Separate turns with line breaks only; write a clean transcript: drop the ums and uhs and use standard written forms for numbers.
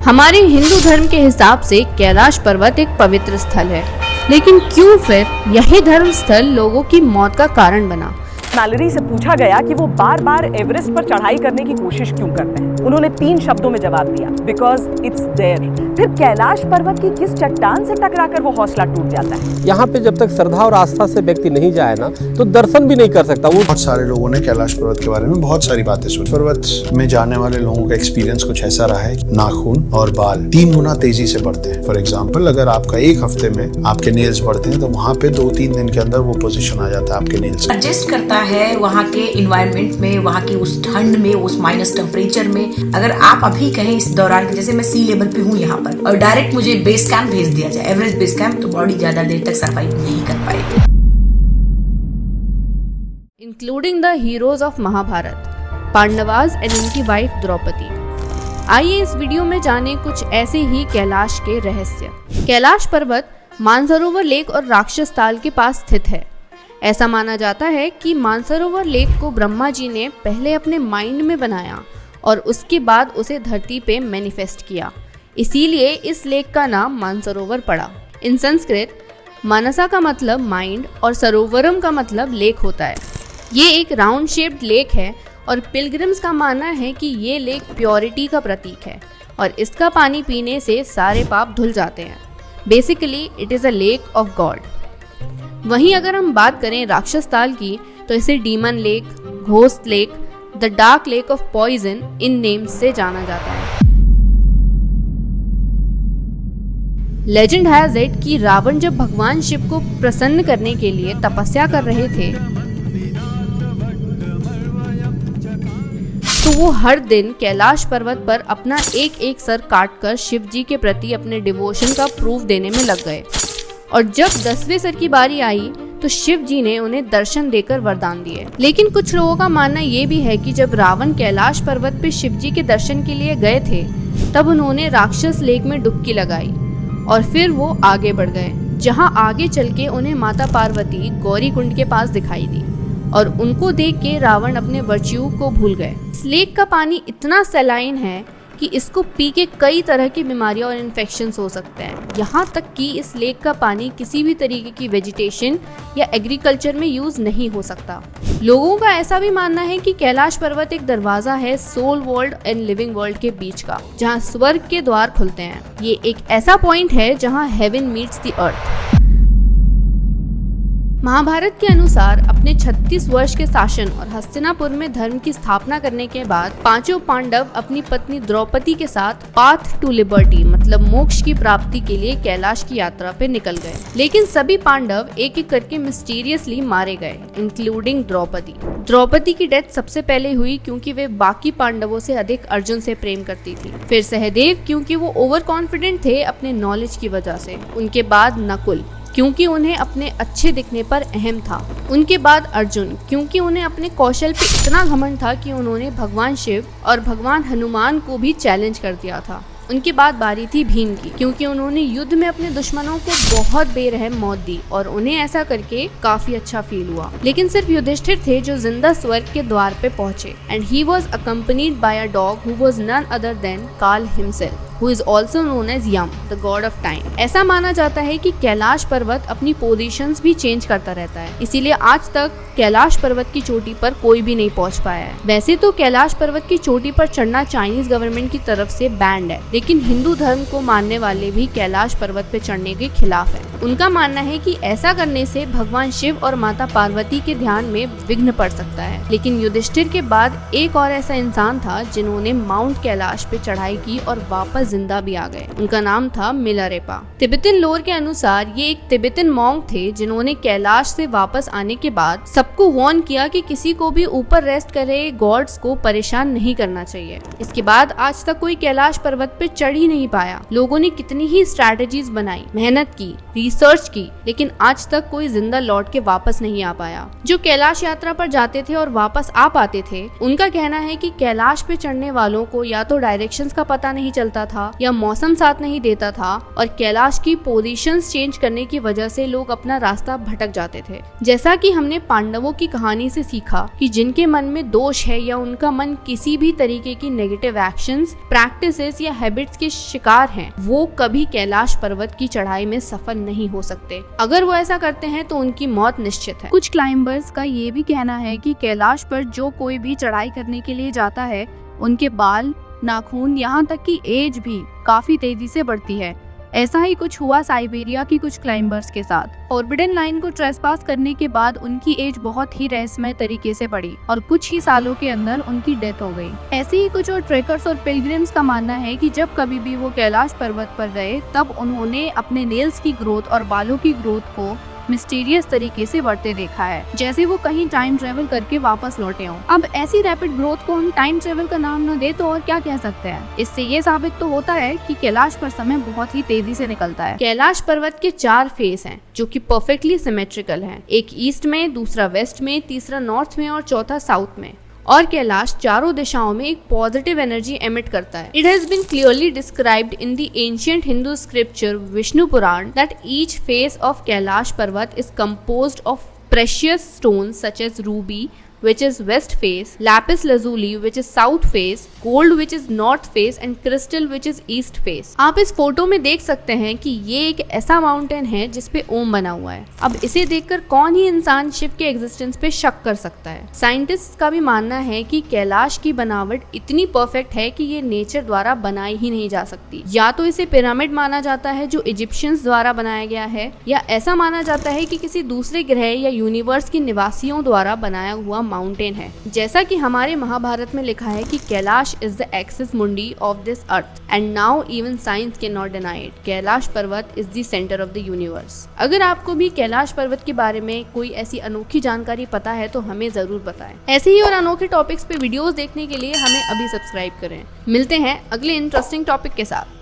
हमारे हिंदू धर्म के हिसाब से कैलाश पर्वत एक पवित्र स्थल है, लेकिन क्यों फिर यही धर्म स्थल लोगों की मौत का कारण बना?
मैलरी से पूछा गया कि वो बार बार एवरेस्ट पर चढ़ाई करने की कोशिश क्यों करते हैं। उन्होंने 3 शब्दों में जवाब दिया, बिकॉज इट्स देयर। फिर कैलाश पर्वत की किस चट्टान से टकराकर वो हौसला टूट जाता है?
यहाँ पे जब तक श्रद्धा और आस्था से व्यक्ति नहीं जाए ना, तो दर्शन भी नहीं कर सकता। वो
बहुत सारे लोगों ने कैलाश पर्वत के बारे में बहुत सारी बातें सुनी। पर्वत में जाने वाले लोगों का एक्सपीरियंस कुछ ऐसा रहा है, नाखून और बाल 3 गुना तेजी से बढ़ते हैं। फॉर एग्जाम्पल, अगर आपका 1 हफ्ते में आपके नेल्स बढ़ते हैं तो वहाँ पे 2-3 दिन के अंदर वो पोजिशन आ जाता है आपके नेल्स।
एडजस्ट करता है वहाँ के इन्वायरमेंट में, वहाँ की उस ठंड में, उस माइनस टेम्परेचर में। अगर आप अभी कहें इस दौरान, जैसे मैं सी लेवल पे हूँ यहाँ पर, और डायरेक्ट मुझे बेस कैंप भेज दिया जाए, एवरेस्ट बेस कैंप, तो बॉडी ज्यादा देर तक सर्वाइव नहीं कर पाएगी।
Including the heroes of Mahabharata, Pandavas and उनकी वाइफ द्रौपदी। आइए इस वीडियो में जानें कुछ ऐसे ही कैलाश के रहस्य। कैलाश पर्वत मानसरोवर लेक और राक्षस ताल के पास स्थित है। ऐसा माना जाता है कि मानसरोवर लेक को ब्रह्मा जी ने पहले अपने माइंड में बनाया और उसके बाद उसे धरती पे मैनिफेस्ट किया, इसीलिए इस लेक का नाम मानसरोवर पड़ा। इन संस्कृत मानसा का मतलब माइंड और सरोवरम का मतलब लेक होता है। ये एक राउंड शेप्ड लेक है और पिलग्रिम्स का मानना है कि ये लेक प्योरिटी का प्रतीक है और इसका पानी पीने से सारे पाप धुल जाते हैं। Basically it is a lake of God. वहीं अगर हम बात करें राक्षस ताल की, तो इसे demon lake, ghost lake, the dark lake of poison in names से जाना जाता है। लेजेंड हैज इट कि रावण जब भगवान शिव को प्रसन्न करने के लिए तपस्या कर रहे थे, तो वो हर दिन कैलाश पर्वत पर अपना एक सर काटकर शिव जी के प्रति अपने डिवोशन का प्रूफ देने में लग गए। और जब 10वें सर की बारी आई तो शिव जी ने उन्हें दर्शन देकर वरदान दिए। लेकिन कुछ लोगों का मानना ये भी है कि जब रावण कैलाश पर्वत पे शिव जी के दर्शन के लिए गए थे, तब उन्होंने राक्षस लेक में डुबकी लगाई और फिर वो आगे बढ़ गए, जहाँ आगे चल के उन्हें माता पार्वती गौरी कुंड के पास दिखाई दी और उनको देख के रावण अपने वर्च्यू को भूल गए। इस लेक का पानी इतना सैलाइन है कि इसको पी के कई तरह की बीमारियां और इन्फेक्शंस हो सकते हैं। यहाँ तक कि इस लेक का पानी किसी भी तरीके की वेजिटेशन या एग्रीकल्चर में यूज नहीं हो सकता। लोगों का ऐसा भी मानना है कि कैलाश पर्वत एक दरवाजा है soul world and living world के बीच का, जहाँ स्वर्ग के द्वार खुलते हैं। ये एक ऐसा पॉइंट है जहाँ heaven meets the earth. Mahabharata के अनुसार अपने 36 वर्ष के शासन और हस्तिनापुर में धर्म की स्थापना करने के बाद 5 पांडव अपनी पत्नी द्रौपदी के साथ पाथ टू लिबर्टी मतलब मोक्ष की प्राप्ति के लिए कैलाश की यात्रा पे निकल गए। लेकिन सभी पांडव एक एक करके मिस्टीरियसली मारे गए, इंक्लूडिंग द्रौपदी। द्रौपदी की डेथ सबसे पहले हुई क्योंकि वे बाकी पांडवों से अधिक अर्जुन से प्रेम करती थी। फिर सहदेव, क्योंकि वो ओवर कॉन्फिडेंट थे अपने नॉलेज की वजह से। उनके बाद नकुल, क्योंकि उन्हें अपने अच्छे दिखने पर अहम था। उनके बाद अर्जुन, क्योंकि उन्हें अपने कौशल पे इतना घमंड था कि उन्होंने भगवान शिव और भगवान हनुमान को भी चैलेंज कर दिया था। उनके बाद बारी थी भीम की, क्योंकि उन्होंने युद्ध में अपने दुश्मनों को बहुत बेरहम मौत दी और उन्हें ऐसा करके काफी अच्छा फील हुआ। लेकिन सिर्फ युधिष्ठिर थे जो जिंदा स्वर्ग के द्वार पे पहुंचे, and he was accompanied by a dog who was none other than Kaal himself, who is also known as Yam, the god of time। ऐसा माना जाता है कि कैलाश पर्वत अपनी पोजीशंस भी चेंज करता रहता है, इसीलिए आज तक कैलाश पर्वत की चोटी पर कोई भी नहीं पहुंच पाया है। वैसे तो कैलाश पर्वत की चोटी पर चढ़ना चाइनीज गवर्नमेंट की तरफ से बैंड है, लेकिन हिंदू धर्म को मानने वाले भी कैलाश पर्वत पे चढ़ने के खिलाफ है। उनका मानना है कि ऐसा करने से भगवान शिव और माता पार्वती के ध्यान में विघ्न पड़ सकता है। लेकिन युधिष्ठिर के बाद एक और ऐसा इंसान था जिन्होंने माउंट कैलाश पे चढ़ाई की और वापस जिंदा भी आ गए। उनका नाम था मिलारेपा। तिब्बतन लोर के अनुसार ये एक तिब्बतन मॉन्क थे जिन्होंने कैलाश से वापस आने के बाद सबको वार्न किया कि किसी को भी ऊपर रेस्ट कर रहे गॉड्स को परेशान नहीं करना चाहिए। इसके बाद आज तक कोई कैलाश पर्वत पे चढ़ ही नहीं पाया। लोगों ने कितनी ही स्ट्रैटेजीज बनाई, मेहनत की, रिसर्च की, लेकिन आज तक कोई जिंदा लौट के वापस नहीं आ पाया। जो कैलाश यात्रा पर जाते थे और वापस आ पाते थे, उनका कहना है कि कैलाश पे चढ़ने वालों को या तो डायरेक्शंस का पता नहीं चलता था था या मौसम साथ नहीं देता था और कैलाश की पोजीशंस चेंज करने की वजह से लोग अपना रास्ता भटक जाते थे। जैसा कि हमने पांडवों की कहानी से सीखा कि जिनके मन में दोष है या उनका मन किसी भी तरीके की नेगेटिव एक्शंस, प्रैक्टिसेस या हैबिट्स के शिकार हैं, वो कभी कैलाश पर्वत की चढ़ाई में सफल नहीं हो सकते। अगर वो ऐसा करते हैं तो उनकी मौत निश्चित है।
कुछ क्लाइंबर्स का ये भी कहना है कि कैलाश पर जो कोई भी चढ़ाई करने के लिए जाता है, उनके बाल, नाखून, यहाँ तक कि एज भी काफी तेजी से बढ़ती है। ऐसा ही कुछ हुआ साइबेरिया की कुछ क्लाइंबर्स के साथ। फॉरबिडन लाइन को ट्रेसपास करने के बाद उनकी एज बहुत ही रहस्यमय तरीके से बढ़ी और कुछ ही सालों के अंदर उनकी डेथ हो गई। ऐसे ही कुछ और ट्रेकर्स और पिलग्रिम्स का मानना है कि जब कभी भी वो कैलाश पर्वत पर गए तब उन्होंने अपने नेल्स की ग्रोथ और बालों की ग्रोथ को मिस्टीरियस तरीके से बढ़ते देखा है, जैसे वो कहीं टाइम ट्रेवल करके वापस लौटे हों। अब ऐसी रैपिड ग्रोथ को हम टाइम ट्रेवल का नाम न दे तो और क्या कह सकते हैं। इससे ये साबित तो होता है कि कैलाश पर समय बहुत ही तेजी से निकलता है।
कैलाश पर्वत के 4 फेस हैं जो कि परफेक्टली सिमेट्रिकल हैं। एक ईस्ट में, दूसरा वेस्ट में, तीसरा नॉर्थ में और चौथा साउथ में। और कैलाश चारों दिशाओं में एक पॉजिटिव एनर्जी एमिट करता है। It has been clearly described in the ancient Hindu scripture Vishnu Purana that each face of Kailash Parvat is composed of precious stones such as ruby which is west face, lapis lazuli which is south face, gold which is north face and crystal which is east face। आप इस photo में देख सकते हैं कि ये एक ऐसा माउंटेन है जिसपे ओम बना हुआ है। अब इसे देखकर कौन ही इंसान शिव के एग्जिस्टेंस पे शक कर सकता है। साइंटिस्ट का भी मानना है कि कैलाश की बनावट इतनी परफेक्ट है कि ये नेचर द्वारा बनाई ही नहीं जा सकती। या तो इसे पिरामिड माना जाता है जो इजिप्शियंस द्वारा बनाया गया है, या ऐसा माना जाता है कि किसी दूसरे ग्रह या यूनिवर्स के निवासियों द्वारा बनाया हुआ माउंटेन है। जैसा कि हमारे महाभारत में लिखा है कि Kailash is the axis mundi of this earth and now even science can not deny it. Kailash Parvat is the centre of the universe. अगर आपको भी कैलाश पर्वत के बारे में कोई ऐसी अनोखी जानकारी पता है तो हमें जरूर बताएं। ऐसे ही और अनोखे टॉपिक्स पे वीडियोस देखने के लिए हमें अभी सब्सक्राइब करें। मिलते हैं अगले इंटरेस्टिंग टॉपिक के साथ।